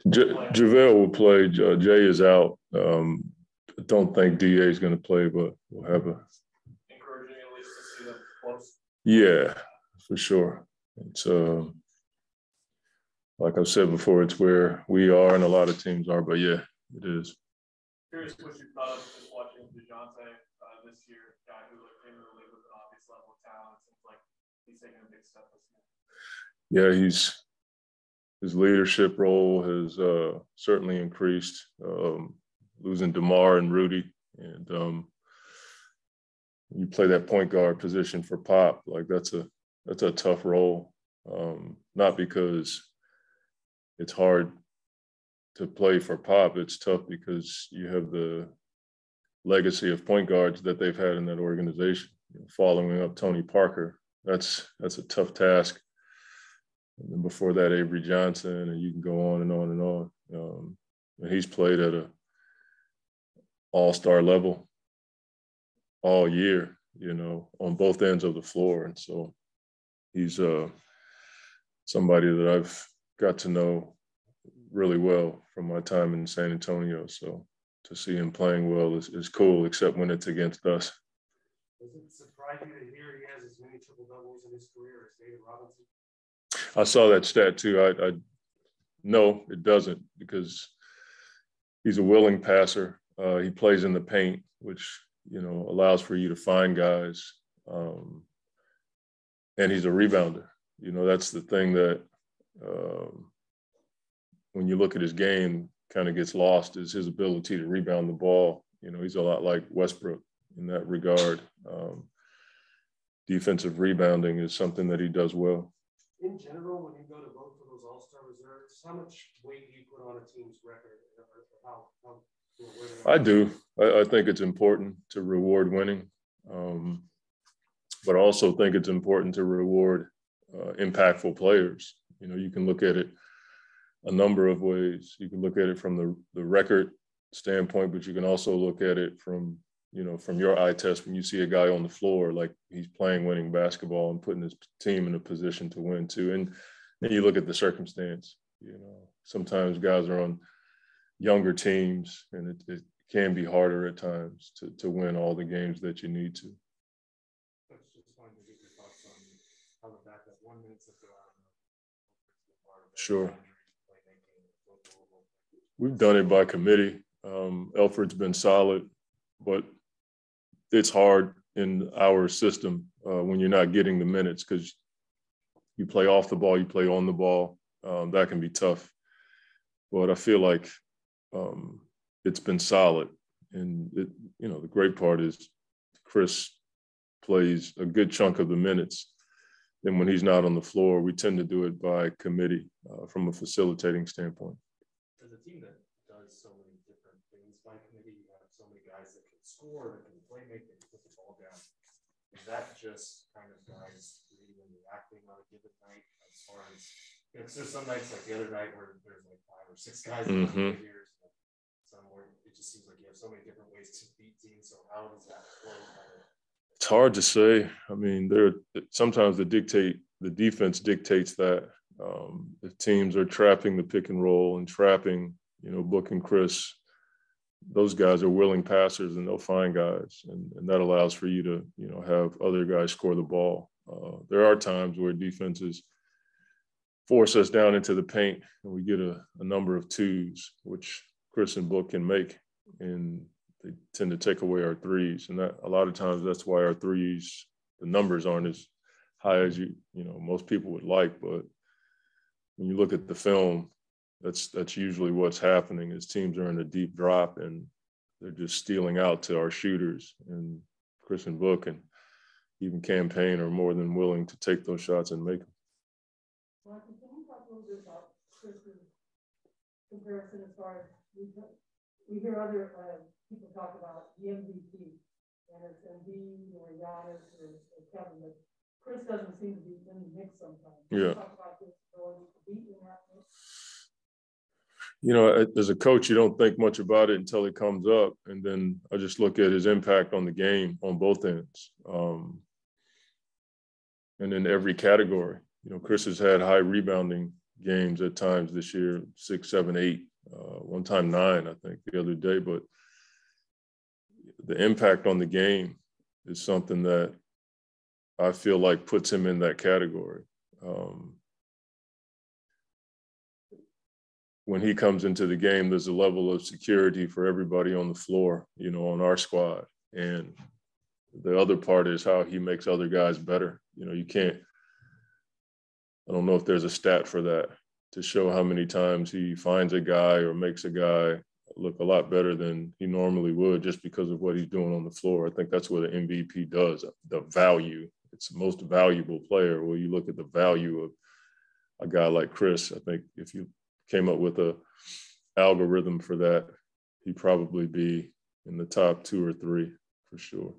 JaVale will play. Jay is out. I don't think DA is going to play, but we'll have a. Encouraging at least to see them close. Yeah, for sure. It's like I've said before, it's where we are and a lot of teams are, but yeah, it is. Curious what you thought of just watching DeJounte this year, guy who came to the league with an obvious level of talent. It seems like he's taking a big step this year. Yeah, his leadership role has certainly increased. Losing DeMar and Rudy, and you play that point guard position for Pop, like that's a tough role. Not because it's hard to play for Pop, it's tough because you have the legacy of point guards that they've had in that organization. Following up Tony Parker, that's a tough task. And then before that, Avery Johnson, and you can go on and on and on. And he's played at a all-star level all year, on both ends of the floor. And so he's somebody that I've got to know really well from my time in San Antonio. So to see him playing well is cool, except when it's against us. Does it surprise you to hear he has as many triple doubles in his career as David Robinson? I saw that stat too. No, it doesn't, because he's a willing passer. He plays in the paint, which, allows for you to find guys. And he's a rebounder. That's the thing that when you look at his game kind of gets lost, is his ability to rebound the ball. He's a lot like Westbrook in that regard. Defensive rebounding is something that he does well. In general, when you go to vote for those all-star reserves, how much weight do you put on a team's record? I do. I think it's important to reward winning, but I also think it's important to reward impactful players. You can look at it a number of ways. You can look at it from the record standpoint, but you can also look at it from your eye test when you see a guy on the floor, like he's playing winning basketball and putting his team in a position to win too. And then you look at the circumstance. Sometimes guys are on younger teams, and it can be harder at times to win all the games that you need to. I just wanted to get your thoughts on how the back that 1 minute to go out. Sure. We've done it by committee. Elford's been solid, but it's hard in our system when you're not getting the minutes, because you play off the ball, you play on the ball. That can be tough. But I feel like it's been solid. And, the great part is Chris plays a good chunk of the minutes. And when he's not on the floor, we tend to do it by committee from a facilitating standpoint. As a team that does so many different things by committee, you have so many guys that can score, that can play make, that can put the ball down. Is that just kind of guys reading and reacting on a given night, as far as it's just some nights like the other night where there's like 5 or 6 guys in the years, somewhere it just seems like you have so many different ways to beat teams. So how does that flow? It's hard to say. I mean, sometimes the defense dictates that. If teams are trapping the pick and roll and trapping, Book and Chris, those guys are willing passers and they'll find guys, and that allows for you to, have other guys score the ball. There are times where defenses force us down into the paint and we get a number of twos, which Chris and Book can make, and they tend to take away our threes. And that a lot of times that's why our threes, the numbers aren't as high as most people would like. But when you look at the film, that's usually what's happening, is teams are in a deep drop and they're just stealing out to our shooters. And Chris and Book and even Campaign are more than willing to take those shots and make them. Mark, can you talk a little bit about Chris's comparison as far as we hear other people talk about the MVP, and it's Embiid or Giannis or Kevin, but Chris doesn't seem to be in the mix sometimes. Yeah. Talk about his ability to beat in that mix. As a coach, you don't think much about it until it comes up, and then I just look at his impact on the game on both ends, and in every category. Chris has had high rebounding games at times this year, 6, 7, 8, one time 9, I think, the other day. But the impact on the game is something that I feel like puts him in that category. When he comes into the game, there's a level of security for everybody on the floor, on our squad. And the other part is how he makes other guys better. You can't, I don't know if there's a stat for that to show how many times he finds a guy or makes a guy look a lot better than he normally would just because of what he's doing on the floor. I think that's what an MVP does, the value. It's the most valuable player. Well, you look at the value of a guy like Chris. I think if you came up with a algorithm for that, he'd probably be in the top 2 or 3 for sure.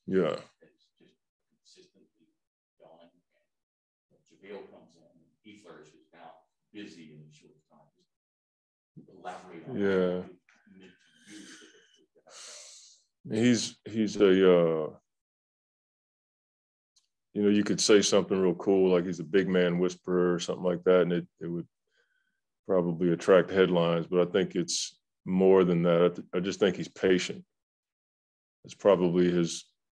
Yeah. It's just consistently going. JaVale comes in, he flourishes now, busy in a short time. Just elaborate on yeah. He's a you could say something real cool like he's a big man whisperer or something like that, and it would probably attract headlines. But I think it's more than that. I just think he's patient. It's probably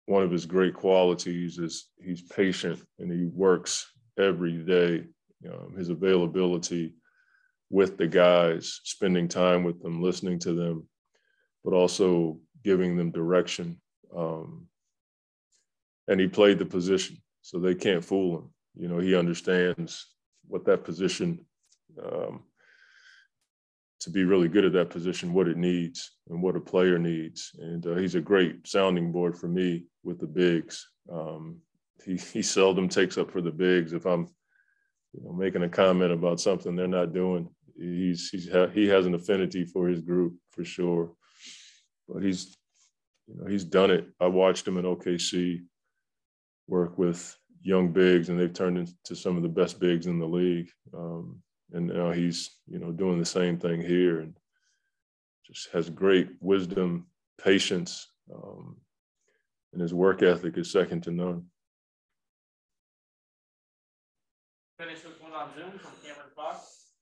one of his great qualities is he's patient and he works every day. His availability with the guys, spending time with them, listening to them, but also giving them direction. And he played the position, so they can't fool him. He understands what that position, to be really good at that position, what it needs and what a player needs. And he's a great sounding board for me with the bigs. He seldom takes up for the bigs. If I'm making a comment about something they're not doing, he has an affinity for his group for sure. But he's done it. I watched him in OKC work with young bigs, and they've turned into some of the best bigs in the league. And now he's, doing the same thing here, and just has great wisdom, patience, and his work ethic is second to none. Finish with one on Zoom from Cameron Fox.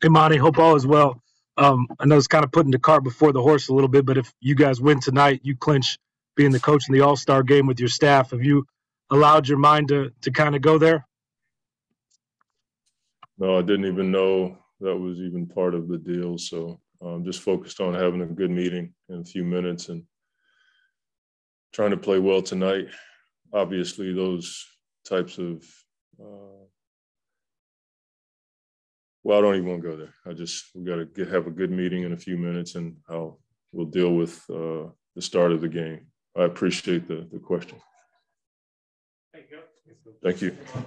Hey, Monty, hope all is well. I know it's kind of putting the cart before the horse a little bit, but if you guys win tonight, you clinch being the coach in the All-Star game with your staff. Have you allowed your mind to kind of go there? No, I didn't even know that was even part of the deal. So I'm just focused on having a good meeting in a few minutes and trying to play well tonight. Obviously, those types of I don't even want to go there. We got to have a good meeting in a few minutes, and we'll deal with the start of the game. I appreciate the question. Thank you. Thank you.